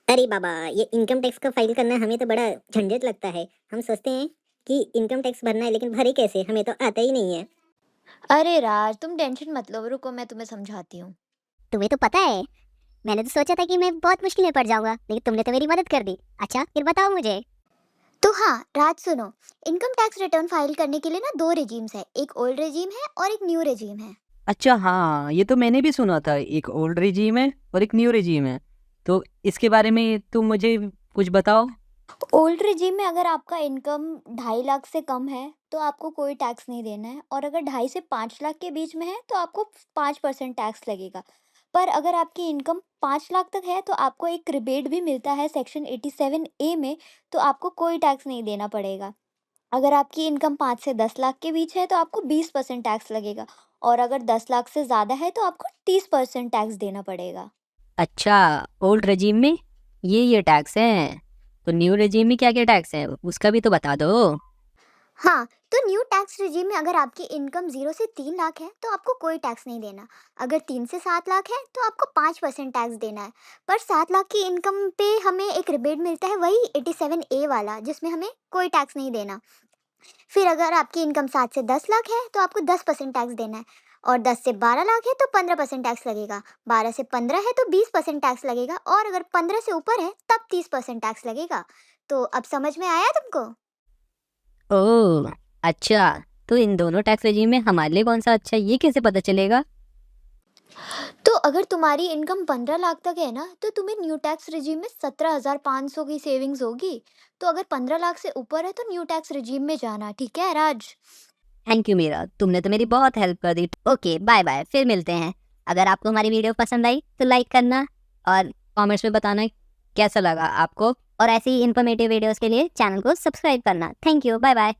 अरे बाबा, ये income tax का फाइल करना हमें तो बड़ा झंझट लगता है। हम सोचते हैं कि इनकम टैक्स भरना है, लेकिन भरे कैसे? हमें तो आता ही नहीं है। अरे राज, तुम टेंशन मत लो, रुको मैं तुम्हें समझाती हूँ। तुम्हें तो पता है, मैंने तो सोचा था कि मैं बहुत मुश्किल में पड़ जाऊंगा, लेकिन तुमने तो मेरी मदद कर दी। अच्छा, फिर बताओ मुझे। तो हाँ राज सुनो, इनकम टैक्स रिटर्न फाइल करने के लिए ना दो रेजीम्स है, एक ओल्ड रेजीम है और एक न्यू रेजीम है। अच्छा हाँ, ये तो मैंने भी सुना था। एक ओल्ड रेजीम है और एक न्यू रेजीम है। तो इसके बारे में तुम मुझे कुछ बताओ। ओल्ड रेजीम में अगर आपका इनकम 2.5 लाख से कम है तो आपको कोई टैक्स नहीं देना है, और अगर 2.5 से 5 लाख के बीच में है तो आपको 5% टैक्स लगेगा। पर अगर आपकी इनकम 5 लाख तक है तो आपको एक रिबेट भी मिलता है सेक्शन 87A में, तो आपको कोई टैक्स नहीं देना पड़ेगा। अगर आपकी इनकम 5 से 10 लाख के बीच है तो आपको 20% टैक्स लगेगा, और अगर 10 लाख से ज़्यादा है तो आपको 30% टैक्स देना पड़ेगा। अच्छा, ओल्ड रेजीम में ये टैक्स हैं, तो न्यू रेजीम में क्या क्या टैक्स है उसका भी तो बता दो। हाँ, तो न्यू टैक्स रेजिम में अगर आपकी इनकम 0 से 3 लाख है तो आपको कोई टैक्स नहीं देना। अगर 3 से 7 लाख है तो आपको 5% टैक्स देना है। पर 7 लाख की इनकम पे हमें एक रिबेट मिलता है, वही 87A वाला, जिसमें हमें कोई टैक्स नहीं देना। फिर अगर आपकी इनकम 7 से 10 लाख है तो आपको 10% टैक्स देना है, और 10 से 12 लाख है तो 15% टैक्स लगेगा, 12 से 15 है तो 20% टैक्स लगेगा, और अगर 15 से ऊपर है तब 30% टैक्स लगेगा। तो अब समझ में आया तुमको? ओह अच्छा, तो इन दोनों टैक्स रेजीम में हमारे लिए कौन सा अच्छा है, ये कैसे पता चलेगा? तो अगर तुम्हारी इनकम 15 लाख तक है ना तो तुम्हें न्यू टैक्स रिजीम में 17,500 की सेविंग्स होगी। तो अगर 15 लाख से ऊपर है तो न्यू टैक्स रिजीम में जाना, ठीक है राज? थैंक यू मीरा, तुमने तो मेरी बहुत हेल्प कर दी। ओके बाय बाय, फिर मिलते हैं। अगर आपको हमारी वीडियो पसंद आई तो लाइक करना और कमेंट्स में बताना कैसा लगा आपको। और ऐसी ही इन्फॉर्मेटिव वीडियोस के लिए चैनल को सब्सक्राइब करना। Thank you, bye bye.